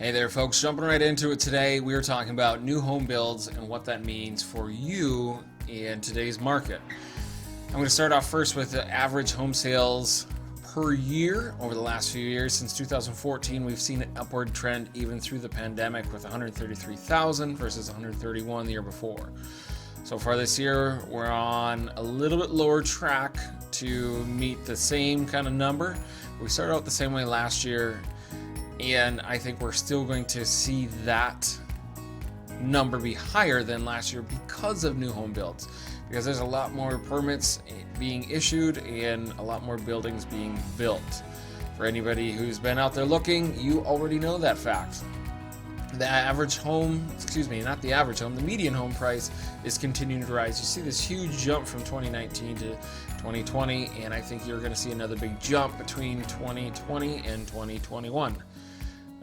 Hey there folks, jumping right into it today, we are talking about new home builds and what that means for you in today's market. I'm going to start off first with the average home sales per year over the last few years. Since 2014, we've seen an upward trend even through the pandemic with 133,000 versus 131 the year before. So far this year, we're on a little bit lower track to meet the same kind of number. We started out the same way last year, and I think we're still going to see that number be higher than last year because of new home builds. Because there's a lot more permits being issued and a lot more buildings being built. For anybody who's been out there looking, you already know that fact. The average home, not the average home, the median home price is continuing to rise. You see this huge jump from 2019 to 2020, and I think you're going to see another big jump between 2020 and 2021.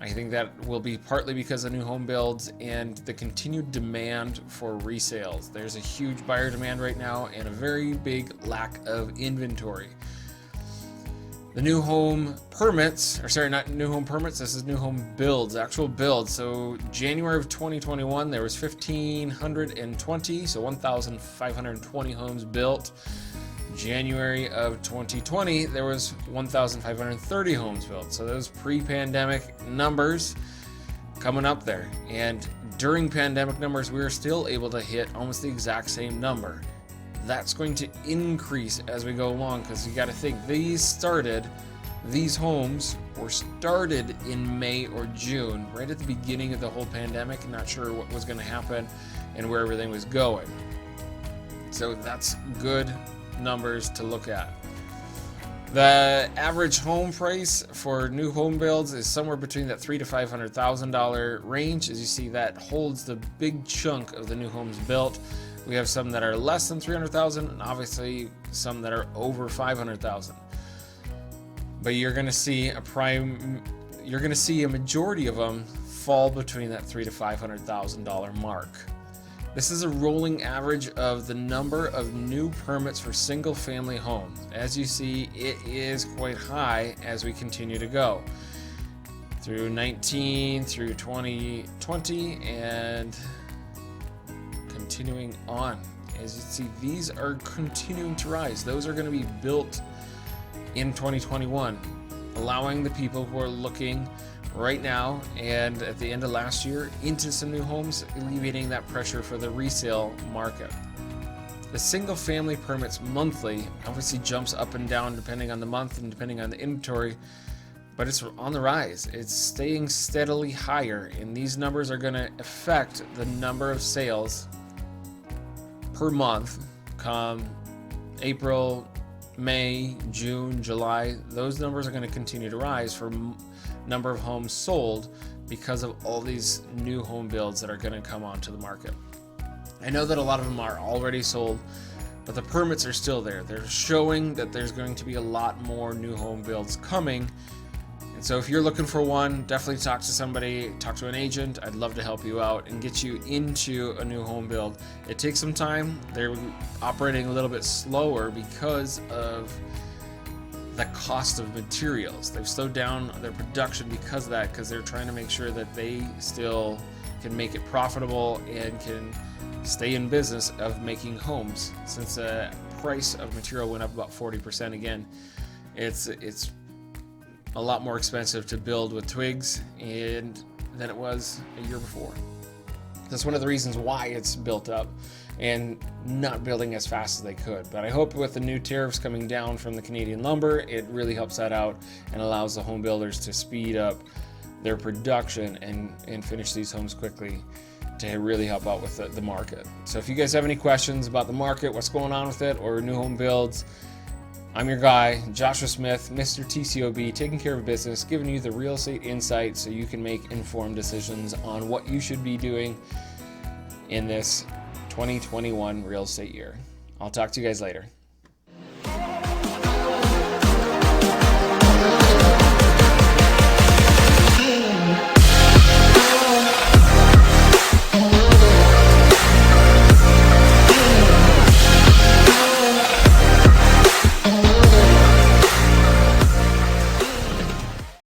I think that will be partly because of new home builds and the continued demand for resales. There's a huge buyer demand right now and a very big lack of inventory. The new home permits, not new home permits, this is new home builds, actual builds. So January of 2021, there was 1,520, so 1,520 homes built. January of 2020, there was 1,530 homes built. So those pre-pandemic numbers coming up there. And during pandemic numbers, we were still able to hit almost the exact same number. That's going to increase as we go along, because you got to think these homes were started in May or June, right at the beginning of the whole pandemic. Not sure what was going to happen and where everything was going. So that's good numbers to look at. The average home price for new home builds is somewhere between that $300,000 to $500,000 range. As you see, that holds the big chunk of the new homes built. We have some that are less than $300,000 and obviously some that are over $500,000. But you're going to see a majority of them fall between that $300,000 to $500,000 mark. This is a rolling average of the number of new permits for single family homes. As you see, it is quite high as we continue to go through 19 through 2020 and continuing on. As you see, these are continuing to rise. Those are going to be built in 2021, allowing the people who are looking right now and at the end of last year into some new homes, alleviating that pressure for the resale market. The single family permits monthly obviously jumps up and down depending on the month and depending on the inventory, but it's on the rise. It's staying steadily higher, and these numbers are going to affect the number of sales per month come April, May, June, July. Those numbers are going to continue to rise for number of homes sold because of all these new home builds that are going to come onto the market. I know that a lot of them are already sold, but the permits are still there. They're showing that there's going to be a lot more new home builds coming. And so if you're looking for one, definitely talk to somebody, talk to an agent. I'd love to help you out and get you into a new home build. It takes some time. They're operating a little bit slower because of the cost of materials. They've slowed down their production because of that, because they're trying to make sure that they still can make it profitable and can stay in business of making homes. Since the price of material went up about 40% again, it's a lot more expensive to build with twigs than it was a year before. That's one of the reasons why it's built up and not building as fast as they could. But I hope with the new tariffs coming down from the Canadian lumber, it really helps that out and allows the home builders to speed up their production and finish these homes quickly to really help out with the market. So if you guys have any questions about the market, what's going on with it, or new home builds, I'm your guy, Joshua Smith, Mr TCOB, taking care of business, giving you the real estate insight so you can make informed decisions on what you should be doing in this 2021 real estate year. I'll talk to you guys later.